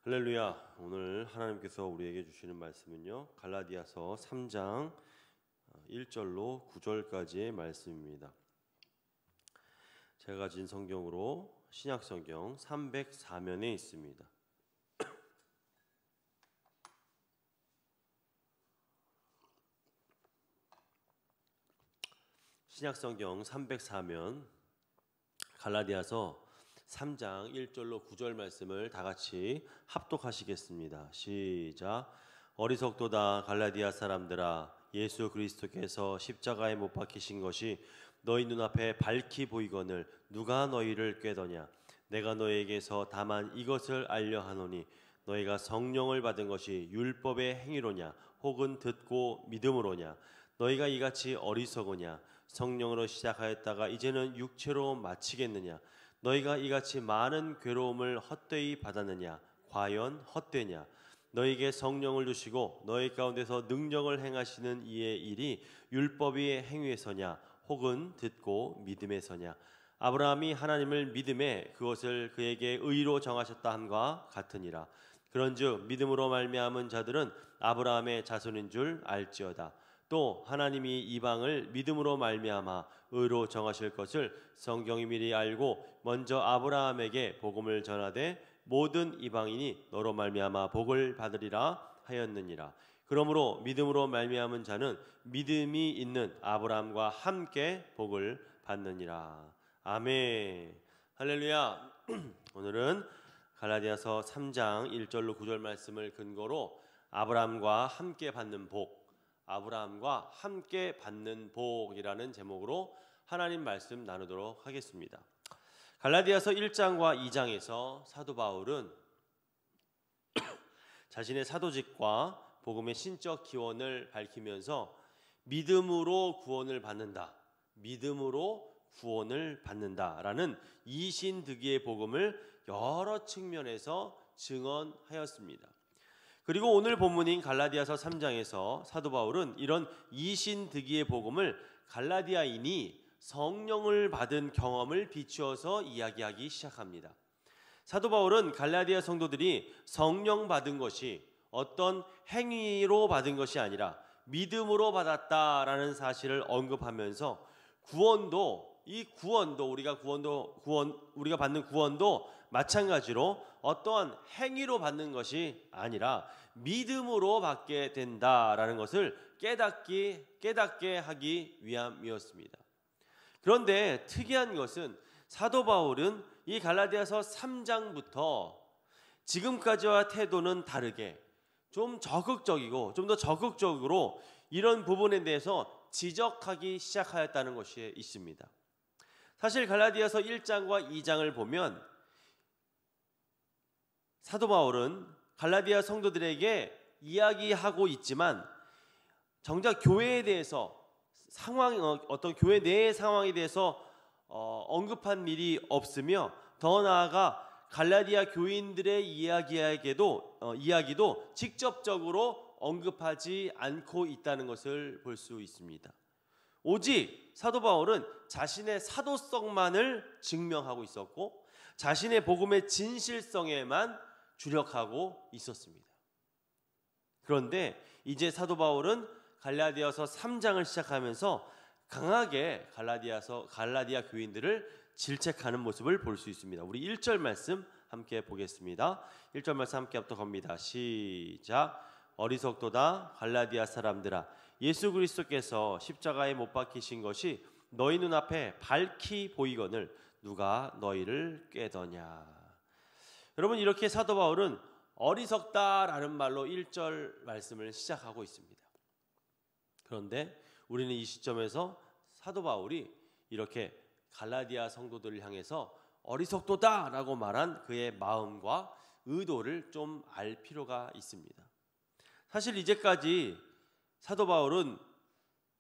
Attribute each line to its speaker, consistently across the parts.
Speaker 1: 할렐루야. 오늘 하나님께서 우리에게 주시는 말씀은요, 갈라디아서 3장 1절로 9절까지의 말씀입니다. 제가 가진 성경으로 신약성경 304면에 있습니다. 신약성경 304면 갈라디아서 3장 1절로 9절 말씀을 다 같이 합독하시겠습니다. 시작. 어리석도다 갈라디아 사람들아, 예수 그리스도께서 십자가에 못 박히신 것이 너희 눈앞에 밝히 보이거늘 누가 너희를 꾀더냐. 내가 너희에게서 다만 이것을 알려 하노니 너희가 성령을 받은 것이 율법의 행위로냐 혹은 듣고 믿음으로냐. 너희가 이같이 어리석으냐. 성령으로 시작하였다가 이제는 육체로 마치겠느냐. 너희가 이같이 많은 괴로움을 헛되이 받았느냐. 과연 헛되냐. 너희에게 성령을 주시고 너희 가운데서 능력을 행하시는 이의 일이 율법의 행위에서냐 혹은 듣고 믿음에서냐. 아브라함이 하나님을 믿음에 그것을 그에게 의로 정하셨다 함과 같으니라. 그런즉 믿음으로 말미암은 자들은 아브라함의 자손인 줄 알지어다. 또 하나님이 이방을 믿음으로 말미암아 의로 정하실 것을 성경이 미리 알고 먼저 아브라함에게 복음을 전하되 모든 이방인이 너로 말미암아 복을 받으리라 하였느니라. 그러므로 믿음으로 말미암은 자는 믿음이 있는 아브라함과 함께 복을 받느니라. 아멘. 할렐루야. 오늘은 갈라디아서 3장 1절로 9절 말씀을 근거로 아브라함과 함께 받는 복, 아브라함과 함께 받는 복이라는 제목으로 하나님 말씀 나누도록 하겠습니다. 갈라디아서 1장과 2장에서 사도 바울은 자신의 사도직과 복음의 신적 기원을 밝히면서 믿음으로 구원을 받는다, 믿음으로 구원을 받는다라는 이신득이의 복음을 여러 측면에서 증언하였습니다. 그리고 오늘 본문인 갈라디아서 3장에서 사도 바울은 이런 이신득이의 복음을 갈라디아인이 성령을 받은 경험을 비추어서 이야기하기 시작합니다. 사도 바울은 갈라디아 성도들이 성령 받은 것이 어떤 행위로 받은 것이 아니라 믿음으로 받았다라는 사실을 언급하면서 우리가 받는 구원도 마찬가지로 어떠한 행위로 받는 것이 아니라 믿음으로 받게 된다라는 것을 깨닫게 하기 위함이었습니다. 그런데 특이한 것은 사도 바울은 이 갈라디아서 3장부터 지금까지와 태도는 다르게 좀 적극적이고 좀 더 적극적으로 이런 부분에 대해서 지적하기 시작하였다는 것이 있습니다. 사실 갈라디아서 1장과 2장을 보면 사도 바울은 갈라디아 성도들에게 이야기하고 있지만 정작 교회에 대해서 어떤 교회 내의 상황에 대해서 언급한 일이 없으며 더 나아가 갈라디아 교인들의 이야기도 직접적으로 언급하지 않고 있다는 것을 볼 수 있습니다. 오직 사도 바울은 자신의 사도성만을 증명하고 있었고 자신의 복음의 진실성에만 주력하고 있었습니다. 그런데 이제 사도 바울은 갈라디아서 3장을 시작하면서 강하게 갈라디아 교인들을 질책하는 모습을 볼 수 있습니다. 우리 1절 말씀 함께 보겠습니다. 1절 말씀 함께 합독합니다. 시작. 어리석도다 갈라디아 사람들아, 예수 그리스도께서 십자가에 못 박히신 것이 너희 눈앞에 밝히 보이거늘 누가 너희를 꾀더냐. 여러분, 이렇게 사도 바울은 어리석다라는 말로 1절 말씀을 시작하고 있습니다. 그런데 우리는 이 시점에서 사도 바울이 이렇게 갈라디아 성도들을 향해서 어리석도다라고 말한 그의 마음과 의도를 좀 알 필요가 있습니다. 사실 이제까지 사도 바울은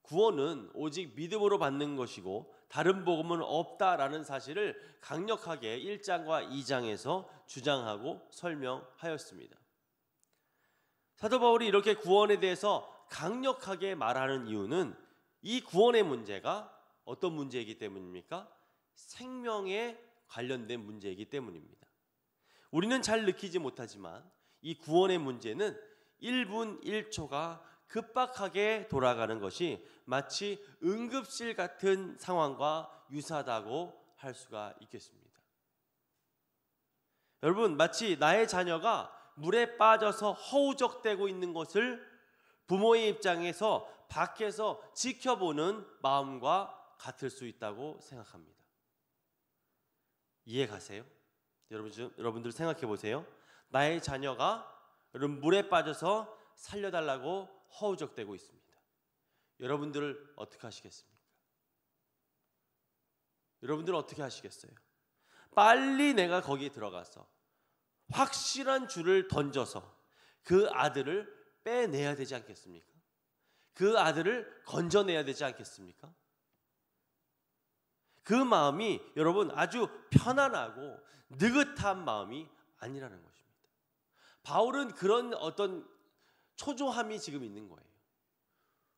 Speaker 1: 구원은 오직 믿음으로 받는 것이고 다른 복음은 없다라는 사실을 강력하게 1장과 2장에서 주장하고 설명하였습니다. 사도 바울이 이렇게 구원에 대해서 강력하게 말하는 이유는 이 구원의 문제가 어떤 문제이기 때문입니까? 생명에 관련된 문제이기 때문입니다. 우리는 잘 느끼지 못하지만 이 구원의 문제는 1분 1초가 급박하게 돌아가는 것이 마치 응급실 같은 상황과 유사하다고 할 수가 있겠습니다. 여러분, 마치 나의 자녀가 물에 빠져서 허우적대고 있는 것을 부모의 입장에서 밖에서 지켜보는 마음과 같을 수 있다고 생각합니다. 이해 가세요? 여러분들 생각해 보세요. 나의 자녀가 물에 빠져서 살려달라고 허우적대고 있습니다. 여러분들을 어떻게 하시겠습니까? 여러분들은 어떻게 하시겠어요? 빨리 내가 거기에 들어가서 확실한 줄을 던져서 그 아들을 빼내야 되지 않겠습니까? 그 아들을 건져내야 되지 않겠습니까? 그 마음이 여러분 아주 편안하고 느긋한 마음이 아니라는 것입니다. 바울은 그런 어떤 초조함이 지금 있는 거예요.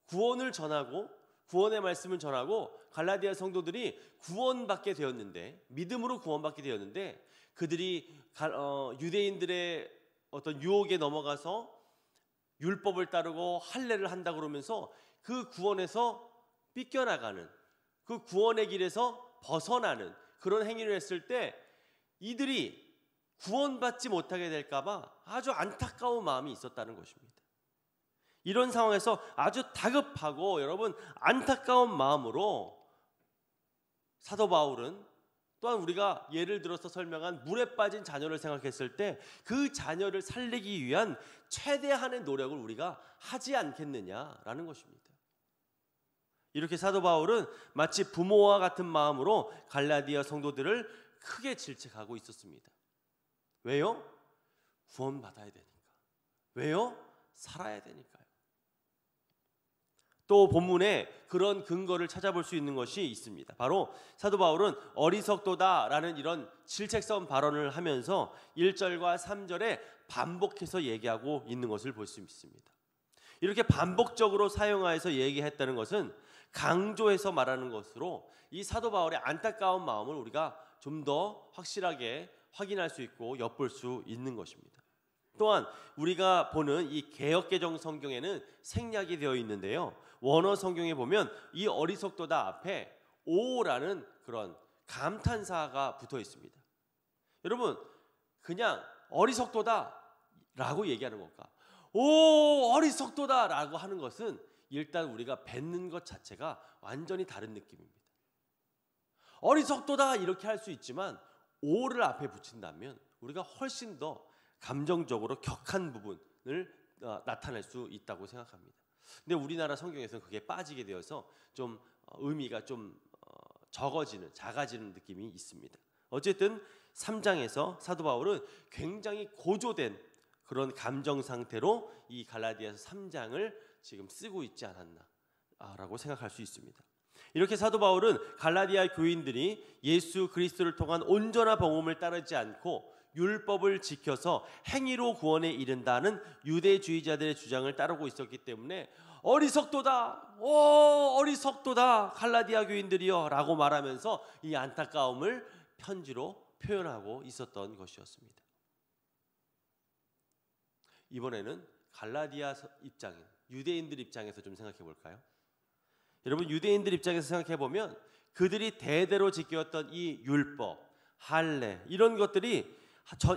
Speaker 1: 구원을 전하고 구원의 말씀을 전하고 갈라디아 성도들이 구원받게 되었는데, 믿음으로 구원받게 되었는데, 그들이 유대인들의 어떤 유혹에 넘어가서 율법을 따르고 할례를 한다 그러면서 그 구원에서 삐껴나가는, 그 구원의 길에서 벗어나는 그런 행위를 했을 때 이들이 구원받지 못하게 될까 봐 아주 안타까운 마음이 있었다는 것입니다. 이런 상황에서 아주 다급하고 여러분 안타까운 마음으로 사도 바울은, 또한 우리가 예를 들어서 설명한 물에 빠진 자녀를 생각했을 때 그 자녀를 살리기 위한 최대한의 노력을 우리가 하지 않겠느냐라는 것입니다. 이렇게 사도 바울은 마치 부모와 같은 마음으로 갈라디아 성도들을 크게 질책하고 있었습니다. 왜요? 구원받아야 되니까. 왜요? 살아야 되니까요. 또 본문에 그런 근거를 찾아볼 수 있는 것이 있습니다. 바로 사도 바울은 어리석도다라는 이런 질책성 발언을 하면서 1절과 3절에 반복해서 얘기하고 있는 것을 볼 수 있습니다. 이렇게 반복적으로 사용하여서 얘기했다는 것은 강조해서 말하는 것으로 이 사도 바울의 안타까운 마음을 우리가 좀 더 확실하게 확인할 수 있고 엿볼 수 있는 것입니다. 또한 우리가 보는 이 개역개정 성경에는 생략이 되어 있는데요, 원어 성경에 보면 이 어리석도다 앞에 오라는 그런 감탄사가 붙어 있습니다. 여러분, 그냥 어리석도다 라고 얘기하는 것과 오 어리석도다 라고 하는 것은 일단 우리가 뱉는 것 자체가 완전히 다른 느낌입니다. 어리석도다 이렇게 할 수 있지만 오를 앞에 붙인다면 우리가 훨씬 더 감정적으로 격한 부분을 나타낼 수 있다고 생각합니다. 근데 우리나라 성경에서는 그게 빠지게 되어서 좀 의미가 좀 작아지는 느낌이 있습니다. 어쨌든 3장에서 사도 바울은 굉장히 고조된 그런 감정 상태로 이 갈라디아서 3장을 지금 쓰고 있지 않았나라고 생각할 수 있습니다. 이렇게 사도 바울은 갈라디아 교인들이 예수 그리스도를 통한 온전한 복음을 따르지 않고 율법을 지켜서 행위로 구원에 이른다는 유대주의자들의 주장을 따르고 있었기 때문에 어리석도다, 어리석도다 갈라디아 교인들이여 라고 말하면서 이 안타까움을 편지로 표현하고 있었던 것이었습니다. 이번에는 갈라디아 입장인 유대인들 입장에서 좀 생각해 볼까요? 여러분, 유대인들 입장에서 생각해 보면 그들이 대대로 지켰던 이 율법, 할례 이런 것들이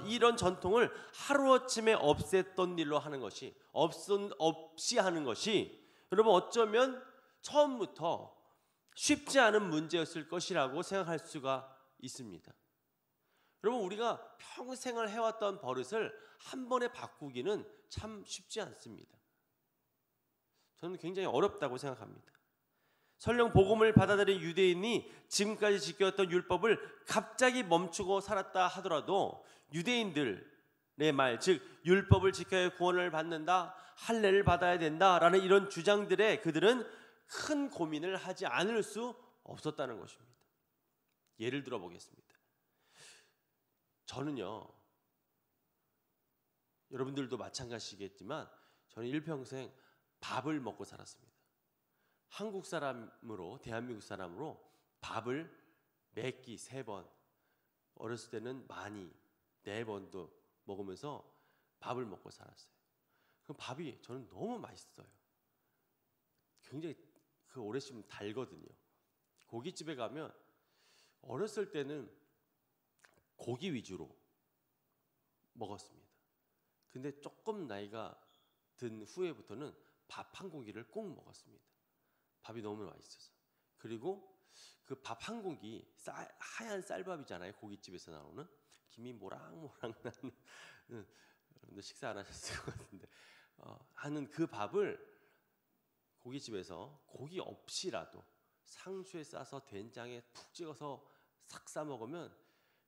Speaker 1: 이런 전통을 하루아침에 없앴던 일로 하는 것이 없이 하는 것이 여러분 어쩌면 처음부터 쉽지 않은 문제였을 것이라고 생각할 수가 있습니다. 여러분, 우리가 평생을 해왔던 버릇을 한 번에 바꾸기는 참 쉽지 않습니다. 저는 굉장히 어렵다고 생각합니다. 설령 복음을 받아들인 유대인이 지금까지 지켰던 율법을 갑자기 멈추고 살았다 하더라도 유대인들의 말, 즉 율법을 지켜야 구원을 받는다, 할례를 받아야 된다라는 이런 주장들에 그들은 큰 고민을 하지 않을 수 없었다는 것입니다. 예를 들어 보겠습니다. 저는요, 여러분들도 마찬가지겠지만 저는 일평생 밥을 먹고 살았습니다. 한국 사람으로, 대한민국 사람으로 밥을 몇 끼, 3번, 어렸을 때는 많이, 4번도 먹으면서 밥을 먹고 살았어요. 그 밥이 저는 너무 맛있어요. 굉장히 그 오래 씹으면 달거든요. 고깃집에 가면 어렸을 때는 고기 위주로 먹었습니다. 근데 조금 나이가 든 후에부터는 밥 한 공기를 꼭 먹었습니다. 밥이 너무 맛있어서. 그리고 그 밥 한 공기 하얀 쌀밥이잖아요. 고깃집에서 나오는 김이 모락모락 나는 여러분들 식사 안 하셨을 것 같은데 하는 그 밥을 고깃집에서 고기 없이라도 상추에 싸서 된장에 푹 찍어서 싹 싸 먹으면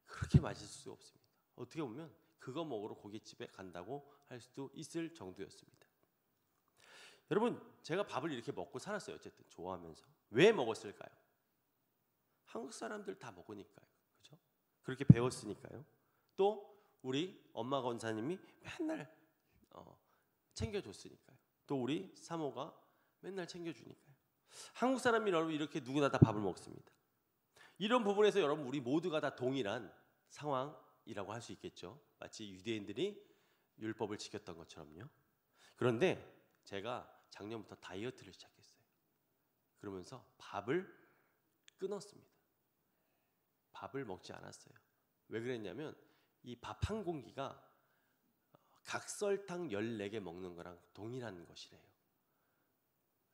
Speaker 1: 그렇게 맛있을 수 없습니다. 어떻게 보면 그거 먹으러 고깃집에 간다고 할 수도 있을 정도였습니다. 여러분, 제가 밥을 이렇게 먹고 살았어요. 어쨌든 좋아하면서. 왜 먹었을까요? 한국 사람들 다 먹으니까요. 그죠? 그렇게 배웠으니까요. 또 우리 엄마 권사님이 맨날 챙겨줬으니까요. 또 우리 사모가 맨날 챙겨주니까요. 한국 사람이 여러분 이렇게 누구나 다 밥을 먹습니다. 이런 부분에서 여러분 우리 모두가 다 동일한 상황이라고 할 수 있겠죠. 마치 유대인들이 율법을 지켰던 것처럼요. 그런데 제가 작년부터 다이어트를 시작했어요. 그러면서 밥을 끊었습니다. 밥을 먹지 않았어요. 왜 그랬냐면 이 밥 한 공기가 각설탕 14개 먹는 거랑 동일한 것이래요.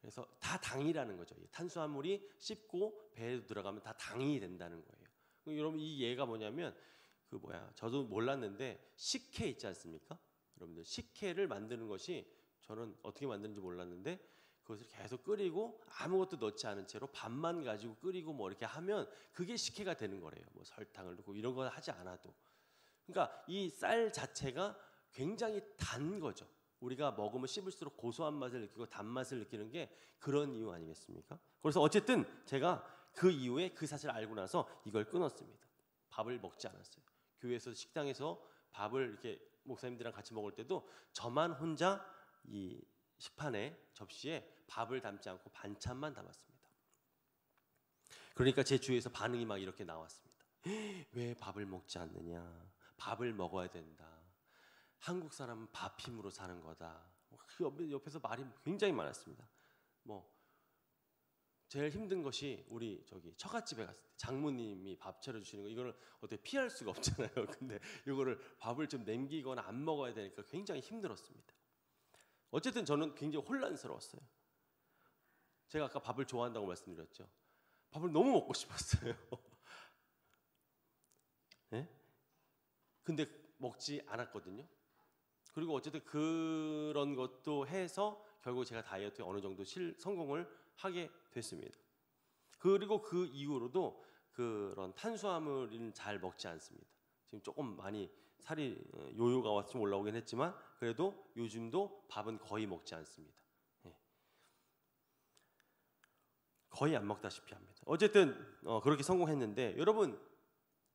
Speaker 1: 그래서 다 당이라는 거죠. 탄수화물이 씹고 배에 들어가면 다 당이 된다는 거예요. 여러분 이 예가 뭐냐면 저도 몰랐는데 식혜 있지 않습니까? 여러분들 식혜를 만드는 것이 저는 어떻게 만드는지 몰랐는데 그것을 계속 끓이고 아무것도 넣지 않은 채로 밥만 가지고 끓이고 뭐 이렇게 하면 그게 식혜가 되는 거래요. 뭐 설탕을 넣고 이런 거 하지 않아도. 그러니까 이 쌀 자체가 굉장히 단 거죠. 우리가 먹으면 씹을수록 고소한 맛을 느끼고 단맛을 느끼는 게 그런 이유 아니겠습니까? 그래서 어쨌든 제가 그 이후에 그 사실을 알고 나서 이걸 끊었습니다. 밥을 먹지 않았어요. 교회에서 식당에서 밥을 이렇게 목사님들이랑 같이 먹을 때도 저만 혼자 이 식판에 접시에 밥을 담지 않고 반찬만 담았습니다. 그러니까 제 주위에서 반응이 막 이렇게 나왔습니다. 왜 밥을 먹지 않느냐? 밥을 먹어야 된다. 한국 사람은 밥 힘으로 사는 거다. 그 옆에서 말이 굉장히 많았습니다. 제일 힘든 것이 우리 처갓집에 갔을 때 장모님이 밥 차려주시는 거 이거를 어떻게 피할 수가 없잖아요. 근데 이거를 밥을 좀 남기거나 안 먹어야 되니까 굉장히 힘들었습니다. 어쨌든 저는 굉장히 혼란스러웠어요. 제가 아까 밥을 좋아한다고 말씀드렸죠. 밥을 너무 먹고 싶었어요. 네? 근데 먹지 않았거든요. 그리고 어쨌든 그런 것도 해서 결국 제가 다이어트에 어느 정도 성공을 하게 됐습니다. 그리고 그 이후로도 그런 탄수화물은 잘 먹지 않습니다. 지금 조금 많이 살이 요요가 좀 올라오긴 했지만 그래도 요즘도 밥은 거의 먹지 않습니다. 거의 안 먹다시피 합니다. 어쨌든 그렇게 성공했는데 여러분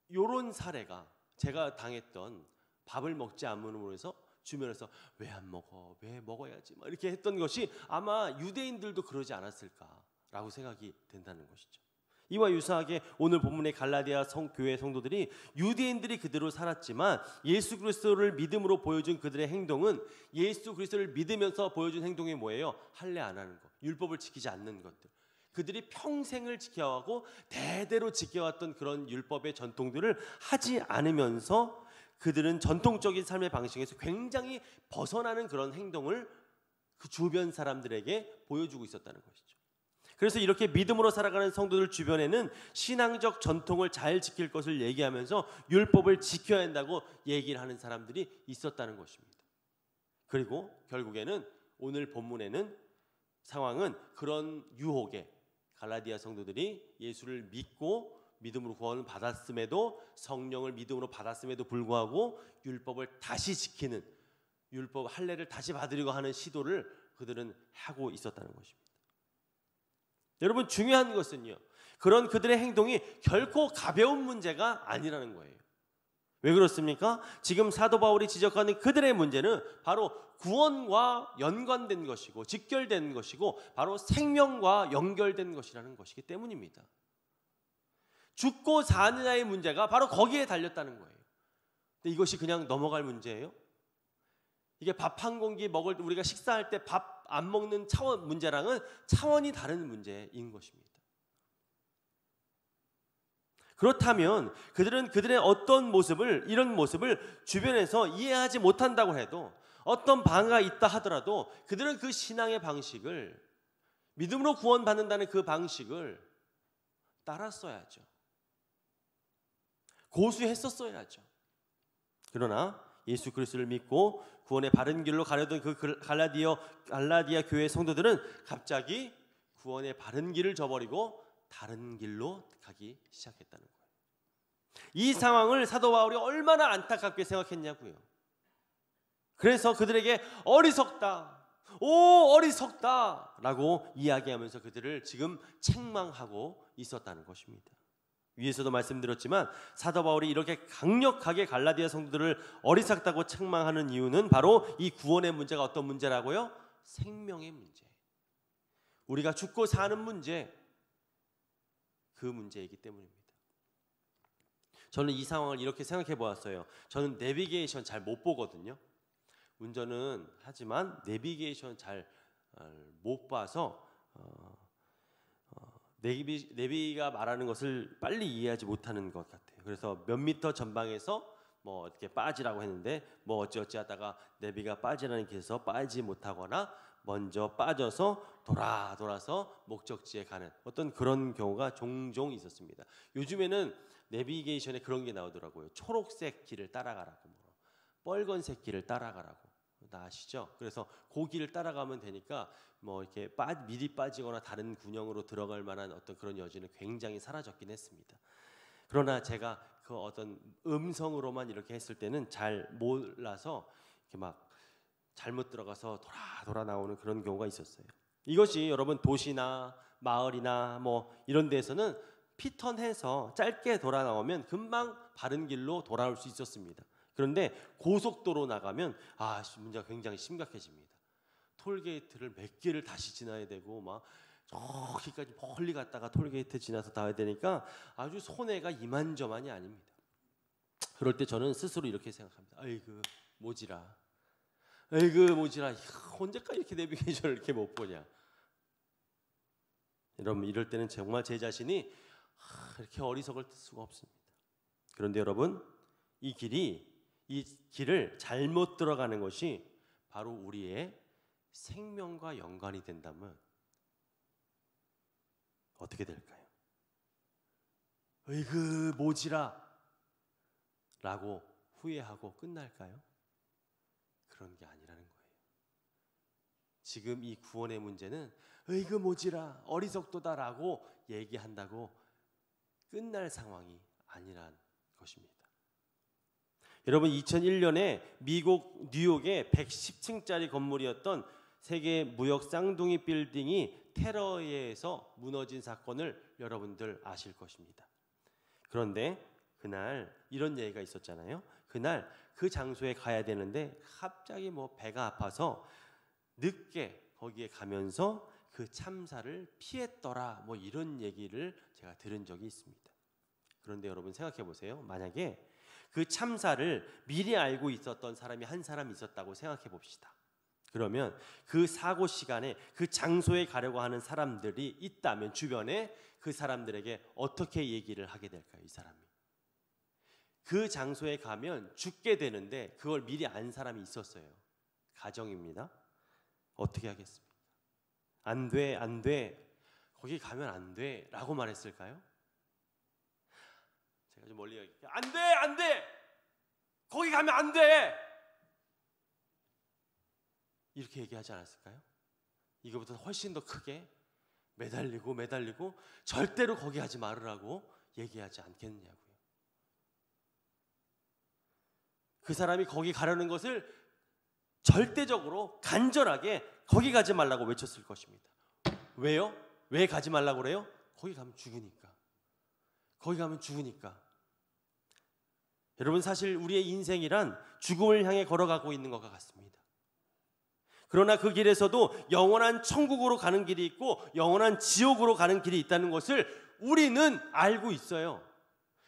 Speaker 1: 이런 사례가 제가 당했던 밥을 먹지 않음으로 해서 주변에서 왜 안 먹어? 왜 먹어야지? 막 이렇게 했던 것이 아마 유대인들도 그러지 않았을까라고 생각이 된다는 것이죠. 이와 유사하게 오늘 본문의 갈라디아 교회 성도들이 유대인들이 그대로 살았지만 예수 그리스도를 믿음으로 보여준 그들의 행동은 예수 그리스도를 믿으면서 보여준 행동이 뭐예요? 할례 안 하는 것, 율법을 지키지 않는 것들. 그들이 평생을 지켜왔고 대대로 지켜왔던 그런 율법의 전통들을 하지 않으면서 그들은 전통적인 삶의 방식에서 굉장히 벗어나는 그런 행동을 그 주변 사람들에게 보여주고 있었다는 것이죠. 그래서 이렇게 믿음으로 살아가는 성도들 주변에는 신앙적 전통을 잘 지킬 것을 얘기하면서 율법을 지켜야 한다고 얘기를 하는 사람들이 있었다는 것입니다. 그리고 결국에는 오늘 본문에는 상황은 그런 유혹에 갈라디아 성도들이 예수를 믿고 믿음으로 구원을 받았음에도 성령을 믿음으로 받았음에도 불구하고 율법을 다시 지키는 율법 할례를 다시 받으려고 하는 시도를 그들은 하고 있었다는 것입니다. 여러분 중요한 것은요. 그런 그들의 행동이 결코 가벼운 문제가 아니라는 거예요. 왜 그렇습니까? 지금 사도 바울이 지적하는 그들의 문제는 바로 구원과 연관된 것이고 직결된 것이고 바로 생명과 연결된 것이라는 것이기 때문입니다. 죽고 사느냐의 문제가 바로 거기에 달렸다는 거예요. 근데 이것이 그냥 넘어갈 문제예요? 이게 밥 한 공기 먹을 때 우리가 식사할 때 밥 안 먹는 차원 문제랑은 차원이 다른 문제인 것입니다. 그렇다면 그들은 그들의 어떤 모습을, 이런 모습을 주변에서 이해하지 못한다고 해도, 어떤 방해가 있다 하더라도 그들은 그 신앙의 방식을, 믿음으로 구원받는다는 그 방식을 따랐어야죠. 고수했었어야죠. 그러나 예수 그리스도를 믿고 구원의 바른 길로 가려던 그 갈라디아 교회 성도들은 갑자기 구원의 바른 길을 저버리고 다른 길로 가기 시작했다는 거예요. 이 상황을 사도 바울이 얼마나 안타깝게 생각했냐고요. 그래서 그들에게 어리석다, 오 어리석다 라고 이야기하면서 그들을 지금 책망하고 있었다는 것입니다. 위에서도 말씀드렸지만 사도 바울이 이렇게 강력하게 갈라디아 성도들을 어리석다고 책망하는 이유는 바로 이 구원의 문제가 어떤 문제라고요? 생명의 문제, 우리가 죽고 사는 문제, 그 문제이기 때문입니다. 저는 이 상황을 이렇게 생각해 보았어요. 저는 내비게이션 잘 못 보거든요. 운전은 하지만 내비게이션 잘 못 봐서 내비가 말하는 것을 빨리 이해하지 못하는 것 같아요. 그래서 몇 미터 전방에서 뭐 어떻게 빠지라고 했는데 뭐 어찌어찌 하다가 내비가 빠지라는 길에서 빠지지 못하거나 먼저 빠져서 돌아서 목적지에 가는 어떤 그런 경우가 종종 있었습니다. 요즘에는 내비게이션에 그런 게 나오더라고요. 초록색 길을 따라가라고, 빨간색 길을 따라가라고. 다 아시죠? 그래서 그 길을 따라가면 되니까 뭐 이렇게 미리 빠지거나 다른 군형으로 들어갈 만한 어떤 그런 여지는 굉장히 사라졌긴 했습니다. 그러나 제가 그 어떤 음성으로만 이렇게 했을 때는 잘 몰라서 이렇게 막 잘못 들어가서 돌아 나오는 그런 경우가 있었어요. 이것이 여러분 도시나 마을이나 뭐 이런 데서는 피턴해서 짧게 돌아 나오면 금방 바른 길로 돌아올 수 있었습니다. 그런데 고속도로 나가면 문제가 굉장히 심각해집니다. 톨게이트를 몇 개를 다시 지나야 되고 막 저기까지 멀리 갔다가 톨게이트 지나서 다 해야 되니까 아주 손해가 이만저만이 아닙니다. 그럴 때 저는 스스로 이렇게 생각합니다. 아이고 모지라, 언제까지 이렇게 내비게이션을 이렇게 못 보냐. 여러분 이럴 때는 정말 제 자신이 이렇게 어리석을 수가 없습니다. 그런데 여러분 이 길을 잘못 들어가는 것이 바로 우리의 생명과 연관이 된다면 어떻게 될까요? 으이그 모지라 라고 후회하고 끝날까요? 그런 게 아니라는 거예요. 지금 이 구원의 문제는 으이그 모지라 어리석도다 라고 얘기한다고 끝날 상황이 아니란 것입니다. 여러분 2001년에 미국 뉴욕의 110층짜리 건물이었던 세계 무역 쌍둥이 빌딩이 테러에 의해서 무너진 사건을 여러분들 아실 것입니다. 그런데 그날 이런 얘기가 있었잖아요. 그날 그 장소에 가야 되는데 갑자기 뭐 배가 아파서 늦게 거기에 가면서 그 참사를 피했더라, 뭐 이런 얘기를 제가 들은 적이 있습니다. 그런데 여러분 생각해 보세요. 만약에 그 참사를 미리 알고 있었던 사람이 한 사람 있었다고 생각해 봅시다. 그러면 그 사고 시간에 그 장소에 가려고 하는 사람들이 있다면 주변에 그 사람들에게 어떻게 얘기를 하게 될까요? 이 사람이 그 장소에 가면 죽게 되는데 그걸 미리 안 사람이 있었어요. 가정입니다. 어떻게 하겠습니까? 안 돼, 거기 가면 안 돼 라고 말했을까요? 제가 좀 멀리 얘기할게요. 안 돼, 거기 가면 안 돼, 이렇게 얘기하지 않았을까요? 이거보다 훨씬 더 크게 매달리고 절대로 거기 하지 말으라고 얘기하지 않겠느냐고요. 그 사람이 거기 가려는 것을 절대적으로 간절하게 거기 가지 말라고 외쳤을 것입니다. 왜요? 왜 가지 말라고 그래요? 거기 가면 죽으니까. 여러분 사실 우리의 인생이란 죽음을 향해 걸어가고 있는 것과 같습니다. 그러나 그 길에서도 영원한 천국으로 가는 길이 있고 영원한 지옥으로 가는 길이 있다는 것을 우리는 알고 있어요.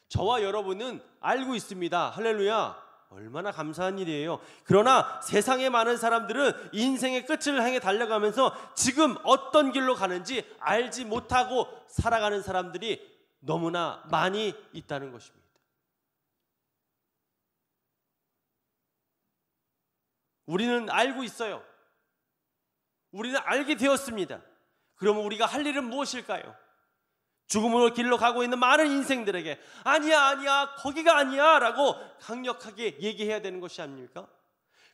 Speaker 1: 저와 여러분은 알고 있습니다. 할렐루야. 얼마나 감사한 일이에요. 그러나 세상의 많은 사람들은 인생의 끝을 향해 달려가면서 지금 어떤 길로 가는지 알지 못하고 살아가는 사람들이 너무나 많이 있다는 것입니다. 우리는 알고 있어요. 우리는 알게 되었습니다. 그러면 우리가 할 일은 무엇일까요? 죽음으로 길로 가고 있는 많은 인생들에게 아니야 거기가 아니야 라고 강력하게 얘기해야 되는 것이 아닙니까?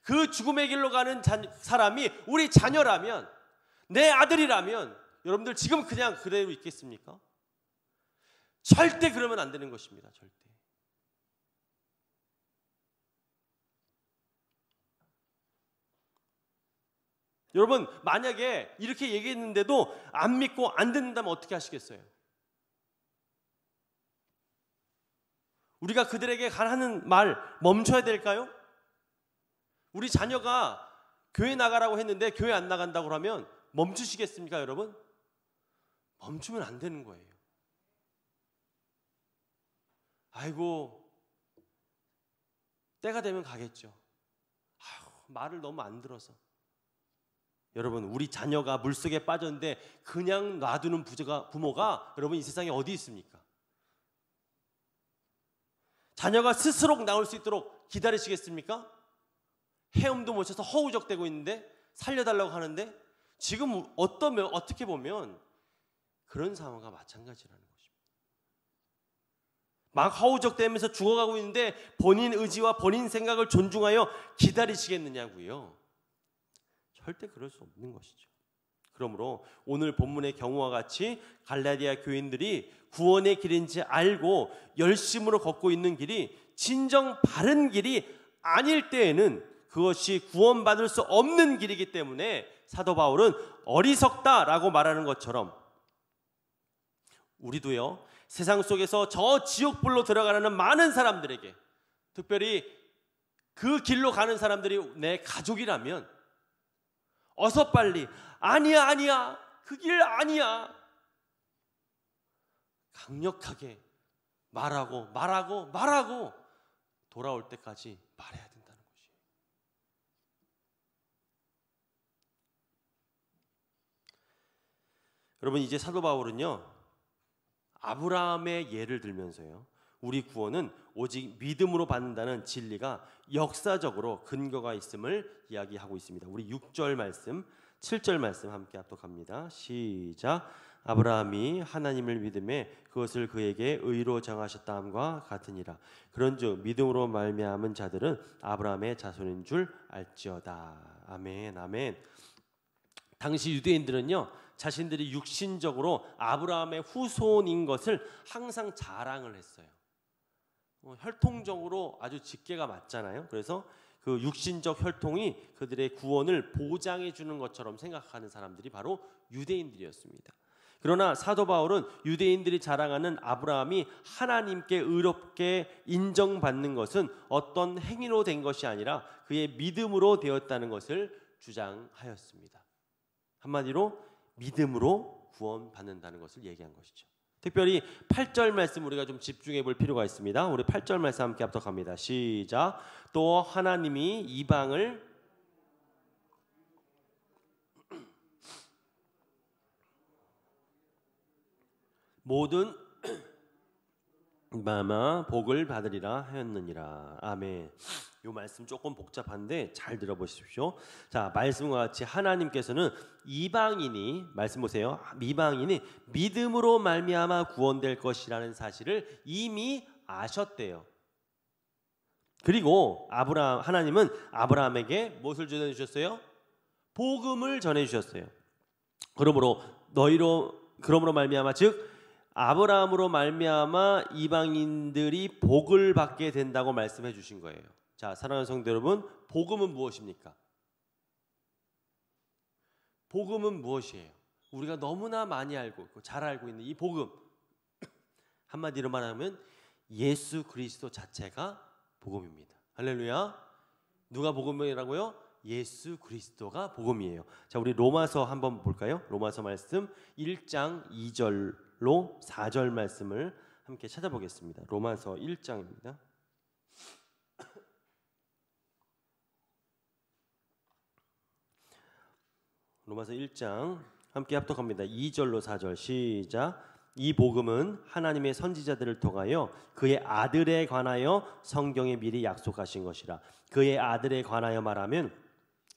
Speaker 1: 그 죽음의 길로 가는 사람이 우리 자녀라면, 내 아들이라면 여러분들 지금 그냥 그대로 있겠습니까? 절대 그러면 안 되는 것입니다. 절대. 여러분, 만약에 이렇게 얘기했는데도 안 믿고 안 듣는다면 어떻게 하시겠어요? 우리가 그들에게 하는 말 멈춰야 될까요? 우리 자녀가 교회 나가라고 했는데 교회 안 나간다고 하면 멈추시겠습니까, 여러분? 멈추면 안 되는 거예요. 아이고, 때가 되면 가겠죠. 말을 너무 안 들어서. 여러분, 우리 자녀가 물속에 빠졌는데 그냥 놔두는 부모가 여러분 이 세상에 어디 있습니까? 자녀가 스스로 나올 수 있도록 기다리시겠습니까? 헤엄도 못 쳐서 허우적대고 있는데 살려달라고 하는데 지금 어떻게 보면 그런 상황과 마찬가지라는 것입니다. 막 허우적대면서 죽어가고 있는데 본인 의지와 본인 생각을 존중하여 기다리시겠느냐고요. 절대 그럴 수 없는 것이죠. 그러므로 오늘 본문의 경우와 같이 갈라디아 교인들이 구원의 길인지 알고 열심으로 걷고 있는 길이 진정 바른 길이 아닐 때에는 그것이 구원받을 수 없는 길이기 때문에 사도 바울은 어리석다라고 말하는 것처럼 우리도요, 세상 속에서 저 지옥불로 들어가는 많은 사람들에게, 특별히 그 길로 가는 사람들이 내 가족이라면 어서 빨리 아니야 그 길 아니야 강력하게 말하고 돌아올 때까지 말해야 된다는 것이에요. 여러분, 이제 사도 바울은요, 아브라함의 예를 들면서요, 우리 구원은 오직 믿음으로 받는다는 진리가 역사적으로 근거가 있음을 이야기하고 있습니다. 우리 6절 말씀, 7절 말씀 함께 합독합니다. 시작. 아브라함이 하나님을 믿음에 그것을 그에게 의로 정하셨다 함과 같으니라. 그런즉 믿음으로 말미암은 자들은 아브라함의 자손인 줄 알지어다. 아멘, 아멘. 당시 유대인들은요, 자신들이 육신적으로 아브라함의 후손인 것을 항상 자랑을 했어요. 혈통적으로 아주 직계가 맞잖아요. 그래서 그 육신적 혈통이 그들의 구원을 보장해 주는 것처럼 생각하는 사람들이 바로 유대인들이었습니다. 그러나 사도 바울은 유대인들이 자랑하는 아브라함이 하나님께 의롭게 인정받는 것은 어떤 행위로 된 것이 아니라 그의 믿음으로 되었다는 것을 주장하였습니다. 한마디로 믿음으로 구원받는다는 것을 얘기한 것이죠. 특별히 8절 말씀 우리가 좀 집중해 볼 필요가 있습니다. 우리 8절 말씀 함께 합독합니다. 시작. 또 하나님이 이방을 모든 마마 복을 받으리라 하였느니라. 아멘. 이 말씀 조금 복잡한데 잘 들어보십시오. 자, 말씀과 같이 하나님께서는 이방인이, 말씀 보세요, 이방인이 믿음으로 말미암아 구원될 것이라는 사실을 이미 아셨대요. 그리고 하나님은 아브라함에게 무엇을 전해주셨어요? 복음을 전해주셨어요. 그러므로 말미암아, 즉 아브라함으로 말미암아 이방인들이 복을 받게 된다고 말씀해 주신 거예요. 자, 사랑하는 성도 여러분, 복음은 무엇입니까? 복음은 무엇이에요? 우리가 너무나 많이 알고 있고 잘 알고 있는 이 복음, 한마디로 말하면 예수 그리스도 자체가 복음입니다. 할렐루야. 누가 복음이라고요? 예수 그리스도가 복음이에요. 자, 우리 로마서 한번 볼까요? 로마서 말씀 1장 2절로 4절 말씀을 함께 찾아보겠습니다. 로마서 1장입니다. 로마서 1장 함께 합독합니다. 2절로 4절 시작. 이 복음은 하나님의 선지자들을 통하여 그의 아들에 관하여 성경에 미리 약속하신 것이라. 그의 아들에 관하여 말하면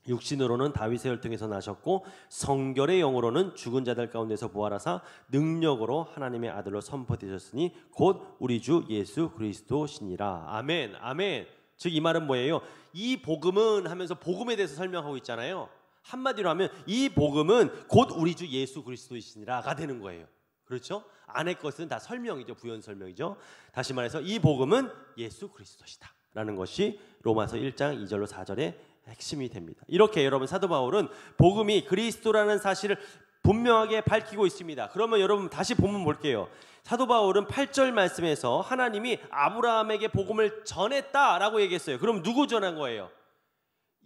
Speaker 1: 육신으로는 다윗의 혈통에서 나셨고 성결의 영으로는 죽은 자들 가운데서 부활하사 능력으로 하나님의 아들로 선포되셨으니 곧 우리 주 예수 그리스도시니라. 아멘. 아멘. 즉 이 말은 뭐예요? 이 복음은 하면서 복음에 대해서 설명하고 있잖아요. 한마디로 하면 이 복음은 곧 우리 주 예수 그리스도이시니라가 되는 거예요. 그렇죠? 안에 것은 다 설명이죠. 부연 설명이죠. 다시 말해서 이 복음은 예수 그리스도시다 라는 것이 로마서 1장 2절로 4절의 핵심이 됩니다. 이렇게 여러분 사도 바울은 복음이 그리스도라는 사실을 분명하게 밝히고 있습니다. 그러면 여러분 다시 본문 볼게요. 사도 바울은 8절 말씀에서 하나님이 아브라함에게 복음을 전했다라고 얘기했어요. 그럼 누구 전한 거예요?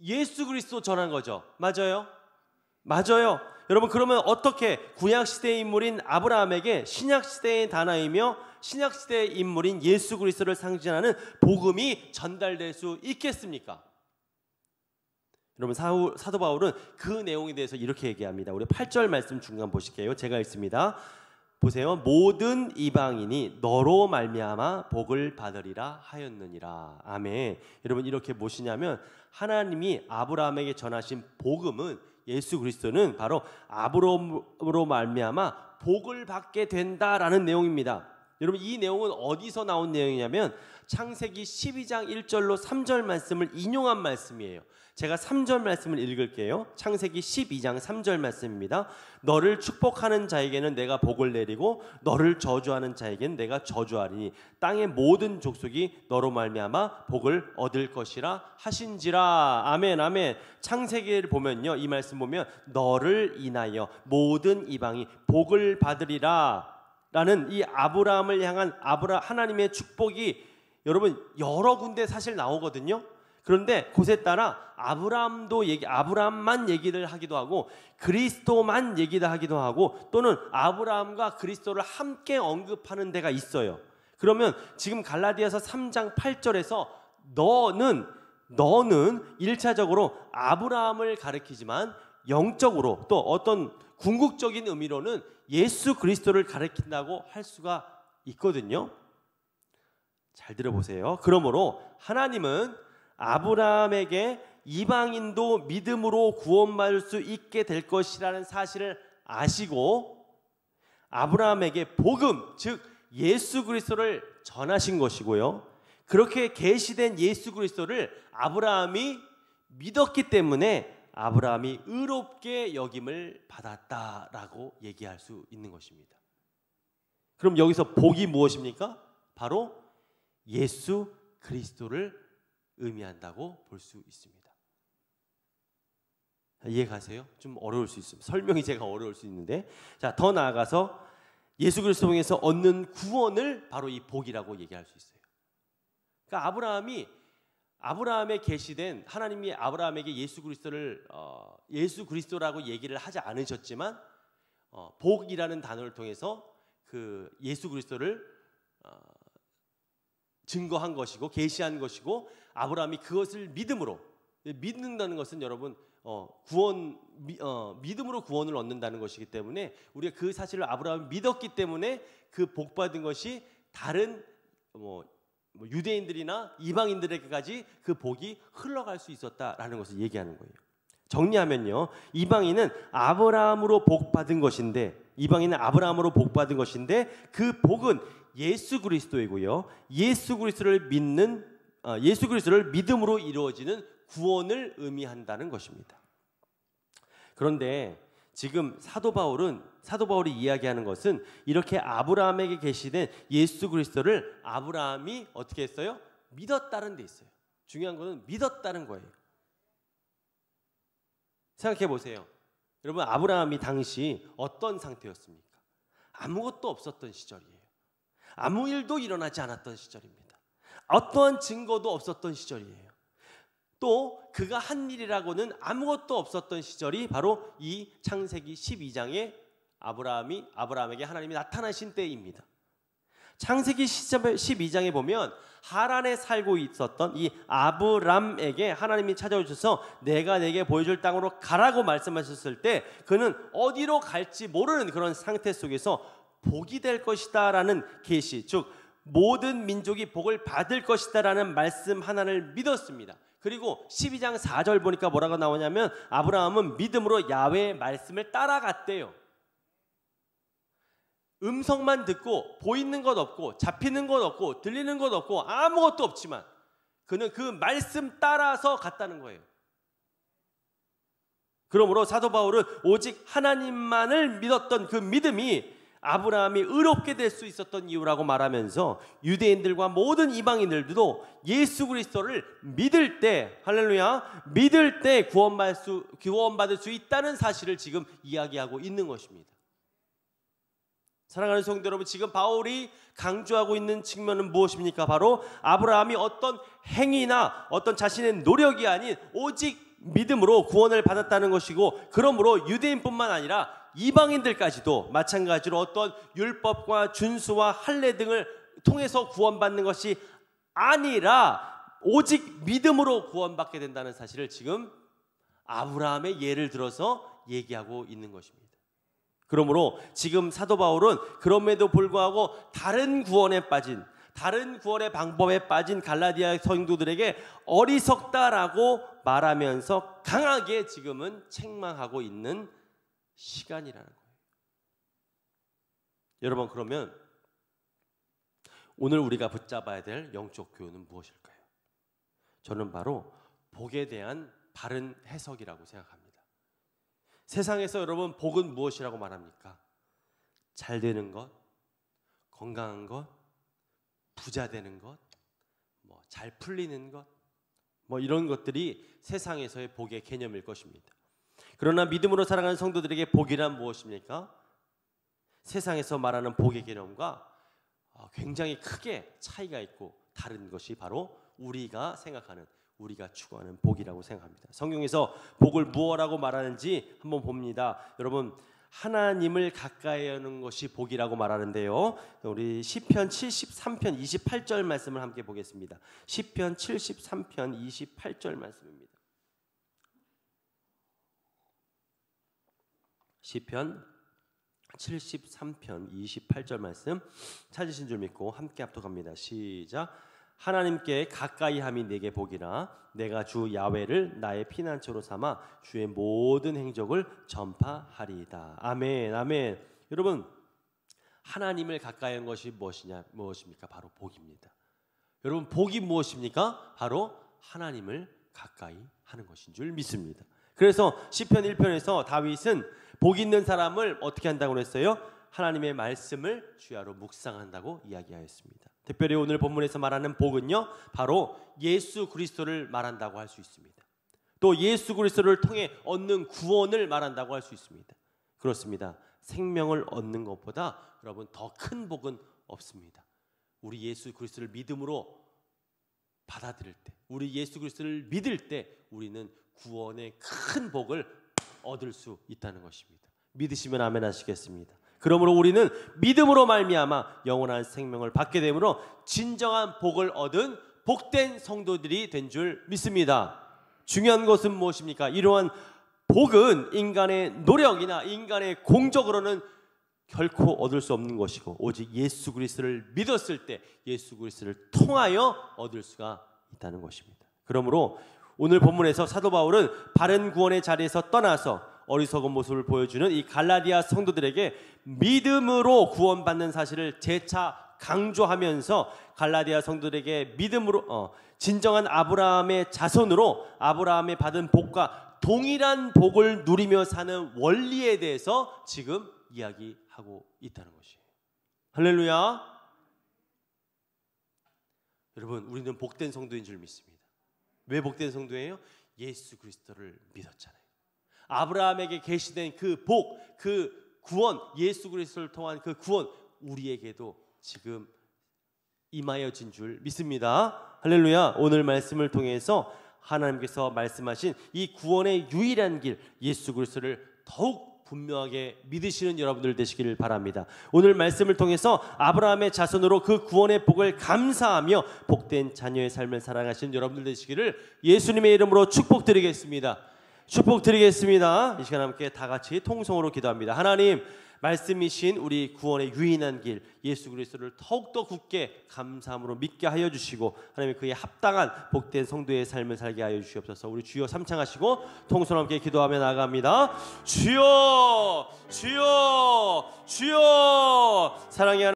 Speaker 1: 예수 그리스도 전한 거죠. 맞아요? 맞아요. 여러분 그러면 어떻게 구약시대의 인물인 아브라함에게 신약시대의 단어이며 신약시대의 인물인 예수 그리스도를 상징하는 복음이 전달될 수 있겠습니까? 여러분 사도 바울은 그 내용에 대해서 이렇게 얘기합니다. 우리 8절 말씀 중간 보실게요. 제가 읽습니다. 보세요. 모든 이방인이 너로 말미암아 복을 받으리라 하였느니라. 아멘. 여러분 이렇게 무엇이냐면 하나님이 아브라함에게 전하신 복음은 예수 그리스도는 바로 아브라함으로 말미암아 복을 받게 된다라는 내용입니다. 여러분 이 내용은 어디서 나온 내용이냐면 창세기 12장 1절로 3절 말씀을 인용한 말씀이에요. 제가 3절 말씀을 읽을게요. 창세기 12장 3절 말씀입니다. 너를 축복하는 자에게는 내가 복을 내리고 너를 저주하는 자에게는 내가 저주하리니 땅의 모든 족속이 너로 말미암아 복을 얻을 것이라 하신지라. 아멘. 아멘. 창세기를 보면요, 이 말씀 보면 너를 인하여 모든 이방이 복을 받으리라 라는 이 아브라함을 향한 하나님의 축복이 여러분 여러 군데 사실 나오거든요. 그런데 곳에 따라 아브라함만 얘기를 하기도 하고 그리스도만 얘기를 하기도 하고 또는 아브라함과 그리스도를 함께 언급하는 데가 있어요. 그러면 지금 갈라디아서 3장 8절에서 너는 1차적으로 아브라함을 가리키지만 영적으로 또 어떤 궁극적인 의미로는 예수 그리스도를 가리킨다고 할 수가 있거든요. 잘 들어보세요. 그러므로 하나님은 아브라함에게 이방인도 믿음으로 구원받을 수 있게 될 것이라는 사실을 아시고 아브라함에게 복음, 즉 예수 그리스도를 전하신 것이고요. 그렇게 계시된 예수 그리스도를 아브라함이 믿었기 때문에 아브라함이 의롭게 여김을 받았다라고 얘기할 수 있는 것입니다. 그럼 여기서 복이 무엇입니까? 바로 예수 그리스도를 의미한다고 볼 수 있습니다. 이해가세요? 좀 어려울 수 있습니다. 설명이 제가 어려울 수 있는데, 자, 더 나아가서 예수 그리스도 통해서 얻는 구원을 바로 이 복이라고 얘기할 수 있어요. 그러니까 아브라함에 계시된 하나님이 아브라함에게 예수 그리스도라고 얘기를 하지 않으셨지만 복이라는 단어를 통해서 그 예수 그리스도를 증거한 것이고 계시한 것이고 아브라함이 그것을 믿음으로 믿는다는 것은 여러분 믿음으로 구원을 얻는다는 것이기 때문에 우리가 그 사실을 아브라함이 믿었기 때문에 그 복 받은 것이 다른 유대인들이나 이방인들에게까지 그 복이 흘러갈 수 있었다라는 것을 얘기하는 거예요. 정리하면요, 이방인은 아브라함으로 복 받은 것인데 그 복은 예수 그리스도이고요. 예수 그리스도를 믿음으로 이루어지는 구원을 의미한다는 것입니다. 그런데 지금 사도 바울이 이야기하는 것은 이렇게 아브라함에게 계시된 예수 그리스도를 아브라함이 어떻게 했어요? 믿었다는 데 있어요. 중요한 것은 믿었다는 거예요. 생각해 보세요. 여러분 아브라함이 당시 어떤 상태였습니까? 아무것도 없었던 시절이에요. 아무 일도 일어나지 않았던 시절입니다. 어떠한 증거도 없었던 시절이에요. 또 그가 한 일이라고는 아무것도 없었던 시절이 바로 이 창세기 12장에 아브라함에게 하나님이 나타나신 때입니다. 창세기 12장에 보면 하란에 살고 있었던 이 아브람에게 하나님이 찾아오셔서 내가 내게 보여줄 땅으로 가라고 말씀하셨을 때 그는 어디로 갈지 모르는 그런 상태 속에서 복이 될 것이다 라는 계시, 즉 모든 민족이 복을 받을 것이다 라는 말씀 하나를 믿었습니다. 그리고 12장 4절 보니까 뭐라고 나오냐면 아브라함은 믿음으로 야훼의 말씀을 따라갔대요. 음성만 듣고 보이는 것 없고 잡히는 것 없고 들리는 것 없고 아무것도 없지만 그는 그 말씀 따라서 갔다는 거예요. 그러므로 사도 바울은 오직 하나님만을 믿었던 그 믿음이 아브라함이 의롭게 될 수 있었던 이유라고 말하면서 유대인들과 모든 이방인들도 예수 그리스도를 믿을 때, 할렐루야, 믿을 때 구원받을 수 있다는 사실을 지금 이야기하고 있는 것입니다. 사랑하는 성도 여러분, 지금 바울이 강조하고 있는 측면은 무엇입니까? 바로 아브라함이 어떤 행위나 어떤 자신의 노력이 아닌 오직 믿음으로 구원을 받았다는 것이고, 그러므로 유대인뿐만 아니라 이방인들까지도 마찬가지로 어떤 율법과 준수와 할례 등을 통해서 구원받는 것이 아니라 오직 믿음으로 구원받게 된다는 사실을 지금 아브라함의 예를 들어서 얘기하고 있는 것입니다. 그러므로 지금 사도 바울은 그럼에도 불구하고 다른 구원의 방법에 빠진 갈라디아 성도들에게 어리석다라고 말하면서 강하게 지금은 책망하고 있는 시간이라는 거예요. 여러분, 그러면 오늘 우리가 붙잡아야 될 영적 교훈은 무엇일까요? 저는 바로 복에 대한 바른 해석이라고 생각합니다. 세상에서 여러분 복은 무엇이라고 말합니까? 잘 되는 것, 건강한 것, 부자 되는 것, 잘 풀리는 것, 이런 것들이 세상에서의 복의 개념일 것입니다. 그러나 믿음으로 살아가는 성도들에게 복이란 무엇입니까? 세상에서 말하는 복의 개념과 굉장히 크게 차이가 있고 다른 것이 바로 우리가 생각하는, 우리가 추구하는 복이라고 생각합니다. 성경에서 복을 무엇이라고 말하는지 한번 봅니다. 여러분, 하나님을 가까이 하는 것이 복이라고 말하는데요. 우리 시편 73편 28절 말씀을 함께 보겠습니다. 시편 73편 28절 말씀입니다. 시편 73편 28절 말씀 찾으신 줄 믿고 함께 합독합니다. 시작. 하나님께 가까이 함이 내게 복이라. 내가 주 야훼를 나의 피난처로 삼아 주의 모든 행적을 전파하리이다. 아멘, 아멘. 여러분, 하나님을 가까이 하는 것이 무엇입니까? 바로 복입니다. 여러분, 복이 무엇입니까? 바로 하나님을 가까이 하는 것인 줄 믿습니다. 그래서 시편 1편에서 다윗은 복 있는 사람을 어떻게 한다고 했어요? 하나님의 말씀을 주야로 묵상한다고 이야기하였습니다. 특별히 오늘 본문에서 말하는 복은요, 바로 예수 그리스도를 말한다고 할 수 있습니다. 또 예수 그리스도를 통해 얻는 구원을 말한다고 할 수 있습니다. 그렇습니다. 생명을 얻는 것보다 여러분 더 큰 복은 없습니다. 우리 예수 그리스도를 믿음으로 받아들일 때, 우리 예수 그리스도를 믿을 때 우리는 구원의 큰 복을 얻을 수 있다는 것입니다. 믿으시면 아멘 하시겠습니다. 그러므로 우리는 믿음으로 말미암아 영원한 생명을 받게 되므로 진정한 복을 얻은 복된 성도들이 된 줄 믿습니다. 중요한 것은 무엇입니까? 이러한 복은 인간의 노력이나 인간의 공적으로는 결코 얻을 수 없는 것이고 오직 예수 그리스도를 믿었을 때 예수 그리스도를 통하여 얻을 수가 있다는 것입니다. 그러므로 오늘 본문에서 사도 바울은 바른 구원의 자리에서 떠나서 어리석은 모습을 보여주는 이 갈라디아 성도들에게 믿음으로 구원받는 사실을 재차 강조하면서 갈라디아 성도들에게 믿음으로 진정한 아브라함의 자손으로 아브라함이 받은 복과 동일한 복을 누리며 사는 원리에 대해서 지금 이야기하고 있다는 것이에요. 할렐루야. 여러분, 우리는 복된 성도인 줄 믿습니다. 왜 복된 성도예요? 예수 그리스도를 믿었잖아요. 아브라함에게 계시된 그 복, 그 구원, 예수 그리스도를 통한 그 구원 우리에게도 지금 임하여진 줄 믿습니다. 할렐루야. 오늘 말씀을 통해서 하나님께서 말씀하신 이 구원의 유일한 길 예수 그리스도를 더욱 분명하게 믿으시는 여러분들 되시기를 바랍니다. 오늘 말씀을 통해서 아브라함의 자손으로 그 구원의 복을 감사하며 복된 자녀의 삶을 살아가시는 여러분들 되시기를 예수님의 이름으로 축복드리겠습니다. 축복드리겠습니다. 이 시간 함께 다 같이 통성으로 기도합니다. 하나님, 말씀이신 우리 구원의 유일한 길 예수 그리스도를 더욱더 굳게 감사함으로 믿게 하여 주시고 하나님 그에 합당한 복된 성도의 삶을 살게 하여 주시옵소서. 우리 주여 삼창하시고 통성 함께 기도하며 나아갑니다. 주여 주여 주여 사랑의 하나님